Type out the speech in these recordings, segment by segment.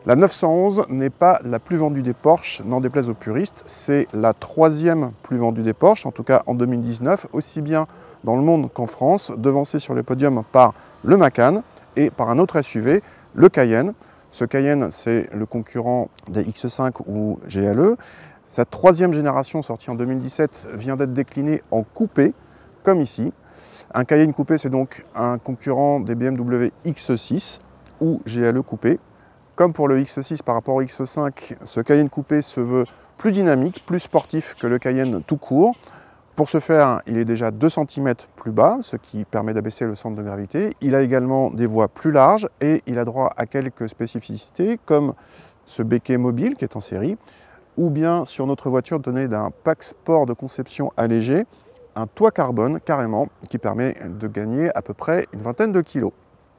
La 911 n'est pas la plus vendue des Porsche, n'en déplaise aux puristes, c'est la troisième plus vendue des Porsche, en tout cas en 2019, aussi bien dans le monde qu'en France, devancée sur le podium par le Macan et par un autre SUV, le Cayenne. Ce Cayenne, c'est le concurrent des X5 ou GLE. Sa troisième génération, sortie en 2017, vient d'être déclinée en coupé, comme ici. Un Cayenne coupé, c'est donc un concurrent des BMW X6 ou GLE coupé. Comme pour le X6 par rapport au X5, ce Cayenne coupé se veut plus dynamique, plus sportif que le Cayenne tout court. Pour ce faire, il est déjà 2 cm plus bas, ce qui permet d'abaisser le centre de gravité. Il a également des voies plus larges et il a droit à quelques spécificités comme ce béquet mobile qui est en série, ou bien sur notre voiture dotée d'un pack sport de conception allégé, un toit carbone carrément qui permet de gagner à peu près une vingtaine de kilos.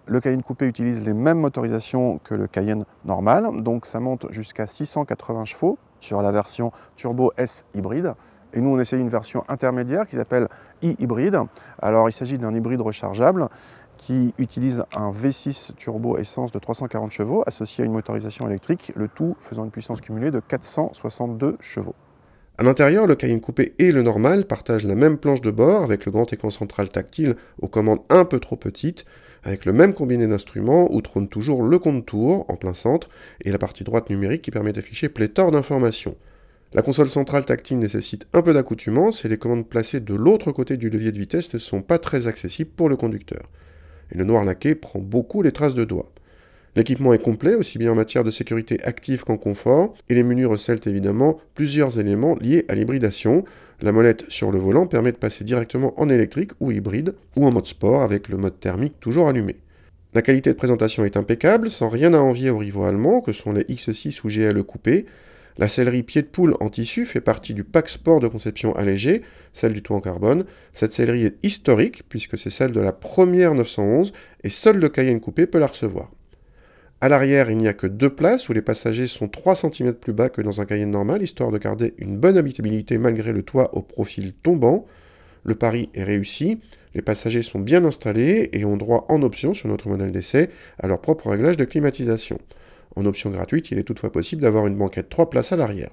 Le Cayenne coupé utilise les mêmes motorisations que le Cayenne normal, donc ça monte jusqu'à 680 chevaux sur la version Turbo S hybride. Et nous, on essaye une version intermédiaire qui s'appelle e-hybride. Alors, il s'agit d'un hybride rechargeable qui utilise un V6 turbo essence de 340 chevaux associé à une motorisation électrique, le tout faisant une puissance cumulée de 462 chevaux. À l'intérieur, le Cayenne coupé et le normal partagent la même planche de bord avec le grand écran central tactile aux commandes un peu trop petites, avec le même combiné d'instruments où trône toujours le compte-tours en plein centre et la partie droite numérique qui permet d'afficher pléthore d'informations. La console centrale tactile nécessite un peu d'accoutumance et les commandes placées de l'autre côté du levier de vitesse ne sont pas très accessibles pour le conducteur. Et le noir laqué prend beaucoup les traces de doigts. L'équipement est complet, aussi bien en matière de sécurité active qu'en confort, et les menus recèlent évidemment plusieurs éléments liés à l'hybridation. La molette sur le volant permet de passer directement en électrique ou hybride, ou en mode sport avec le mode thermique toujours allumé. La qualité de présentation est impeccable, sans rien à envier aux rivaux allemands que sont les X6 ou GLE coupés. La sellerie pied de poule en tissu fait partie du pack sport de conception allégée, celle du toit en carbone. Cette sellerie est historique, puisque c'est celle de la première 911, et seul le Cayenne coupé peut la recevoir. À l'arrière, il n'y a que 2 places où les passagers sont 3 cm plus bas que dans un Cayenne normal, histoire de garder une bonne habitabilité malgré le toit au profil tombant. Le pari est réussi, les passagers sont bien installés et ont droit en option sur notre modèle d'essai à leur propre réglage de climatisation. En option gratuite, il est toutefois possible d'avoir une banquette 3 places à l'arrière.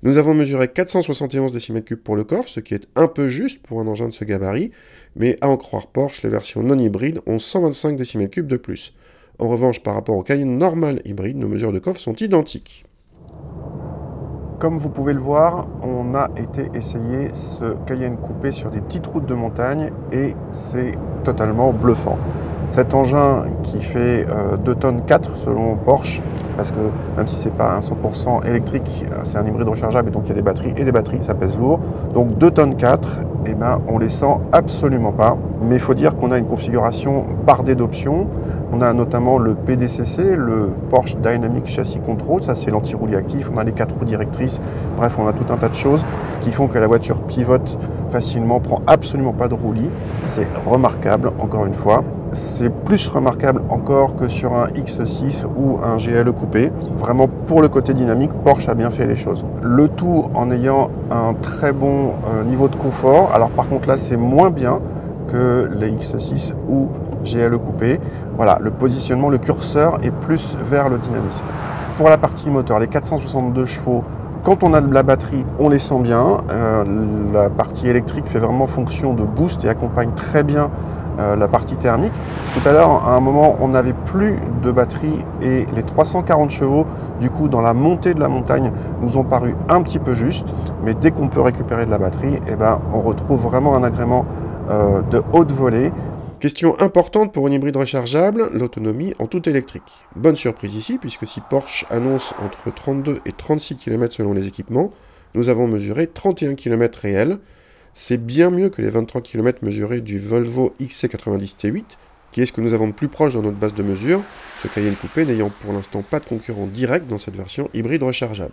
Nous avons mesuré 471 cm3 pour le coffre, ce qui est un peu juste pour un engin de ce gabarit, mais à en croire Porsche, les versions non hybrides ont 125 cm3 de plus. En revanche, par rapport au Cayenne normal hybride, nos mesures de coffre sont identiques. Comme vous pouvez le voir, on a été essayer ce Cayenne coupé sur des petites routes de montagne et c'est totalement bluffant. Cet engin qui fait 2 tonnes 4 selon Porsche, parce que même si c'est pas un 100% électrique, c'est un hybride rechargeable et donc il y a des batteries et des batteries, ça pèse lourd. Donc 2 tonnes 4, eh ben, on les sent absolument pas. Mais il faut dire qu'on a une configuration bardée d'options. On a notamment le PDCC, le Porsche Dynamic Chassis Control, ça c'est l'anti-roulis actif, on a les 4 roues directrices, bref on a tout un tas de choses qui font que la voiture pivote facilement, prend absolument pas de roulis. C'est remarquable, encore une fois. C'est plus remarquable encore que sur un X6 ou un GLE coupé. Vraiment, pour le côté dynamique, Porsche a bien fait les choses. Le tout en ayant un très bon niveau de confort. Alors par contre là, c'est moins bien que les X6 ou GLE coupé. Voilà, le positionnement, le curseur est plus vers le dynamisme. Pour la partie moteur, les 462 chevaux, quand on a de la batterie, on les sent bien. La partie électrique fait vraiment fonction de boost et accompagne très bien la partie thermique. Tout à l'heure, à un moment, on n'avait plus de batterie et les 340 chevaux, du coup, dans la montée de la montagne, nous ont paru un petit peu justes. Mais dès qu'on peut récupérer de la batterie, eh ben, on retrouve vraiment un agrément de haute volée. Question importante pour une hybride rechargeable, l'autonomie en tout électrique. Bonne surprise ici, puisque si Porsche annonce entre 32 et 36 km selon les équipements, nous avons mesuré 31 km réels. C'est bien mieux que les 23 km mesurés du Volvo XC90 T8, qui est ce que nous avons de plus proche dans notre base de mesure, ce Cayenne coupé n'ayant pour l'instant pas de concurrent direct dans cette version hybride rechargeable.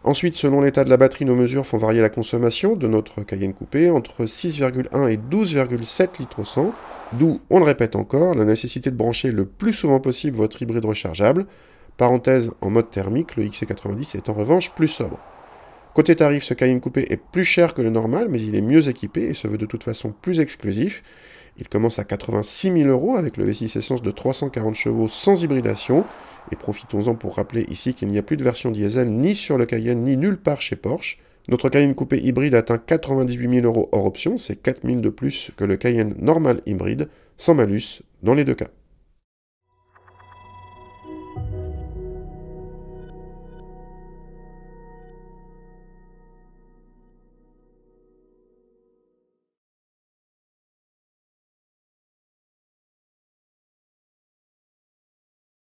Ensuite, selon l'état de la batterie, nos mesures font varier la consommation de notre Cayenne coupé entre 6,1 et 12,7 litres au 100, d'où, on le répète encore, la nécessité de brancher le plus souvent possible votre hybride rechargeable. Parenthèse, en mode thermique, le XC90 est en revanche plus sobre. Côté tarif, ce Cayenne coupé est plus cher que le normal, mais il est mieux équipé et se veut de toute façon plus exclusif. Il commence à 86 000 € avec le V6 essence de 340 chevaux sans hybridation Et profitons-en pour rappeler ici qu'il n'y a plus de version diesel ni sur le Cayenne ni nulle part chez Porsche. Notre Cayenne coupé hybride atteint 98 000 € hors option, c'est 4 000 de plus que le Cayenne normal hybride, sans malus dans les deux cas.